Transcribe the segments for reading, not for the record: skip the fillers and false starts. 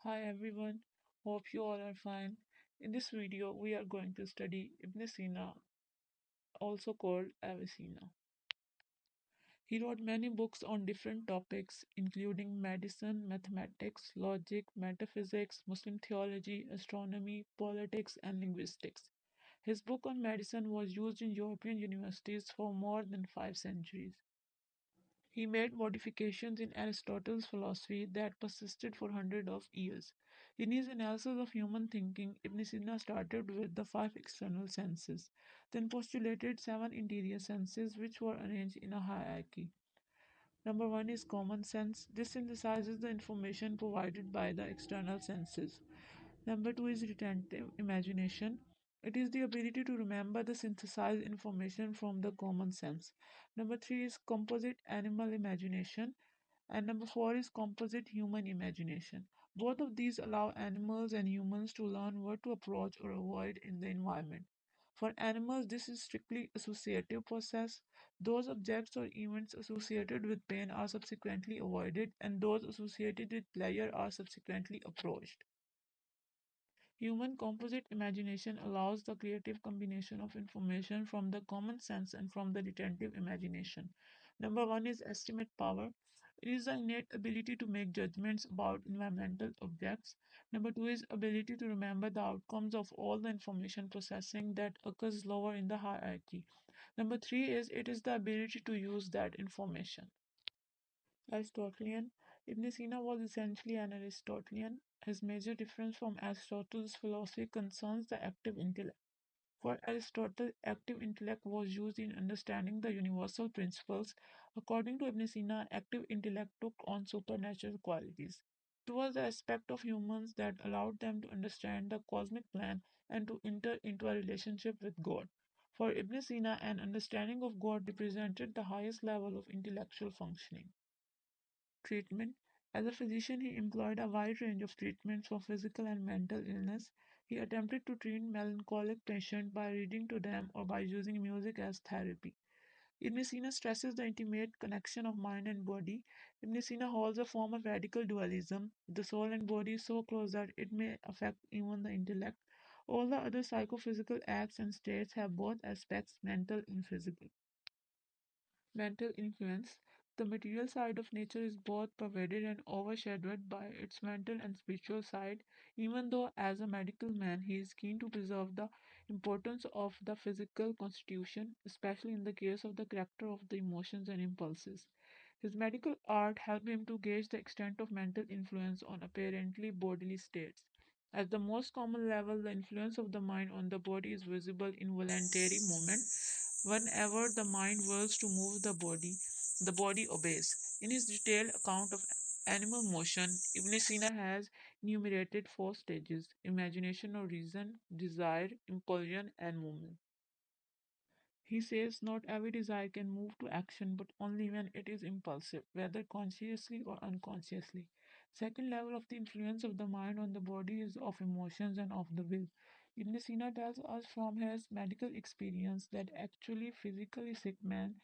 Hi everyone, hope you all are fine. In this video, we are going to study Ibn-Sina, also called Avicenna. He wrote many books on different topics, including medicine, mathematics, logic, metaphysics, Muslim theology, astronomy, politics, and linguistics. His book on medicine was used in European universities for more than 5 centuries. He made modifications in Aristotle's philosophy that persisted for hundreds of years. In his analysis of human thinking, Ibn Sina started with the five external senses, then postulated seven interior senses which were arranged in a hierarchy. Number one is common sense. This synthesizes the information provided by the external senses. Number two is retentive imagination. It is the ability to remember the synthesized information from the common sense. Number three is composite animal imagination. And number four is composite human imagination. Both of these allow animals and humans to learn what to approach or avoid in the environment. For animals, this is strictly associative process. Those objects or events associated with pain are subsequently avoided, and those associated with pleasure are subsequently approached. Human composite imagination allows the creative combination of information from the common sense and from the retentive imagination. Number one is estimate power. It is the innate ability to make judgments about environmental objects. Number two is ability to remember the outcomes of all the information processing that occurs lower in the hierarchy. Number three is it is the ability to use that information. Aristotelian. Ibn Sina was essentially an Aristotelian. His major difference from Aristotle's philosophy concerns the active intellect. For Aristotle, active intellect was used in understanding the universal principles. According to Ibn Sina, active intellect took on supernatural qualities. It was the aspect of humans that allowed them to understand the cosmic plan and to enter into a relationship with God. For Ibn Sina, an understanding of God represented the highest level of intellectual functioning. Treatment. As a physician, he employed a wide range of treatments for physical and mental illness. He attempted to treat melancholic patients by reading to them or by using music as therapy. Ibn Sina stresses the intimate connection of mind and body. Ibn Sina holds a form of radical dualism. The soul and body so close that it may affect even the intellect. All the other psychophysical acts and states have both aspects, mental and physical. Mental influence. The material side of nature is both pervaded and overshadowed by its mental and spiritual side, even though, as a medical man, he is keen to preserve the importance of the physical constitution, especially in the case of the character of the emotions and impulses. His medical art helped him to gauge the extent of mental influence on apparently bodily states. At the most common level, the influence of the mind on the body is visible in voluntary movement. Whenever the mind wills to move the body obeys. In his detailed account of animal motion, Ibn Sina has enumerated four stages: imagination or reason, desire, impulsion, and movement. He says not every desire can move to action, but only when it is impulsive, whether consciously or unconsciously. Second level of the influence of the mind on the body is of emotions and of the will. Ibn Sina tells us from his medical experience that actually physically sick men,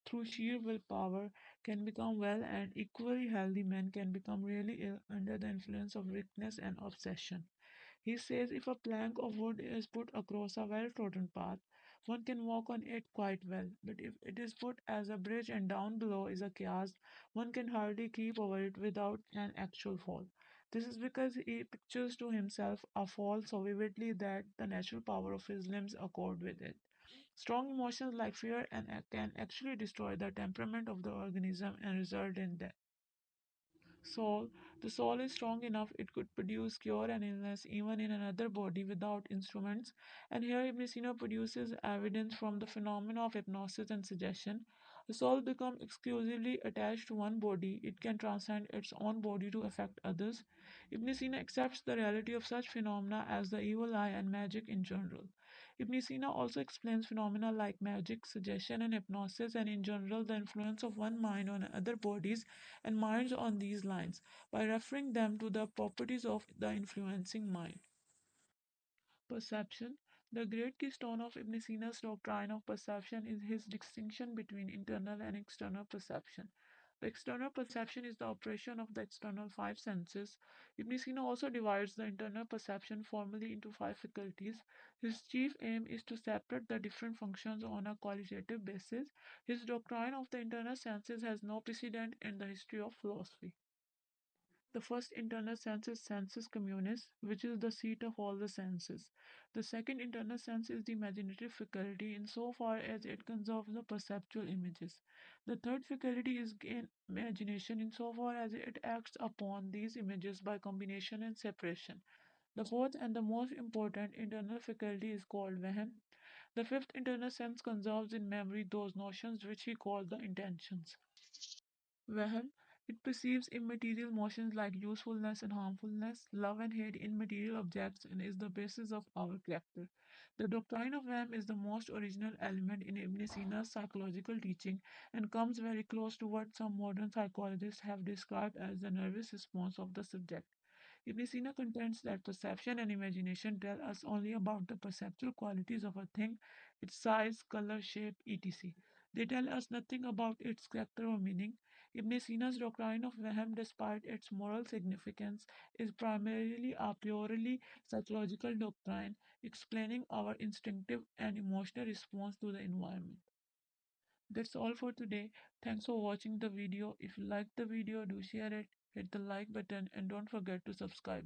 through sheer willpower, can become well, and equally healthy men can become really ill under the influence of weakness and obsession. He says if a plank of wood is put across a well trodden path, one can walk on it quite well, but if it is put as a bridge and down below is a chaos, one can hardly keep over it without an actual fall. This is because he pictures to himself a fall so vividly that the natural power of his limbs accord with it. Strong emotions like fear can actually destroy the temperament of the organism and result in death. Soul. The soul is strong enough it could produce cure and illness even in another body without instruments. And here Ibn Sina produces evidence from the phenomena of hypnosis and suggestion. The soul becomes exclusively attached to one body. It can transcend its own body to affect others. Ibn Sina accepts the reality of such phenomena as the evil eye and magic in general. Ibn Sina also explains phenomena like magic, suggestion, and hypnosis, and in general the influence of one mind on other bodies and minds on these lines by referring them to the properties of the influencing mind. Perception. The great keystone of Ibn Sina's doctrine of perception is his distinction between internal and external perception. The external perception is the operation of the external five senses. Ibn-Sina also divides the internal perception formally into five faculties. His chief aim is to separate the different functions on a qualitative basis. His doctrine of the internal senses has no precedent in the history of philosophy. The first internal sense is sensus communis, which is the seat of all the senses. The second internal sense is the imaginative faculty, insofar as it conserves the perceptual images. The third faculty is imagination, insofar as it acts upon these images by combination and separation. The fourth and the most important internal faculty is called Wahm. The fifth internal sense conserves in memory those notions which he called the intentions. Well, it perceives immaterial motions like usefulness and harmfulness, love and hate in material objects, and is the basis of our character. The doctrine of Wahm is the most original element in Ibn Sina's psychological teaching and comes very close to what some modern psychologists have described as the nervous response of the subject. Ibn Sina contends that perception and imagination tell us only about the perceptual qualities of a thing, its size, color, shape, etc. They tell us nothing about its character or meaning. Ibn Sina's doctrine of Wahm, despite its moral significance, is primarily a purely psychological doctrine, explaining our instinctive and emotional response to the environment. That's all for today. Thanks for watching the video. If you liked the video, do share it, hit the like button, and don't forget to subscribe.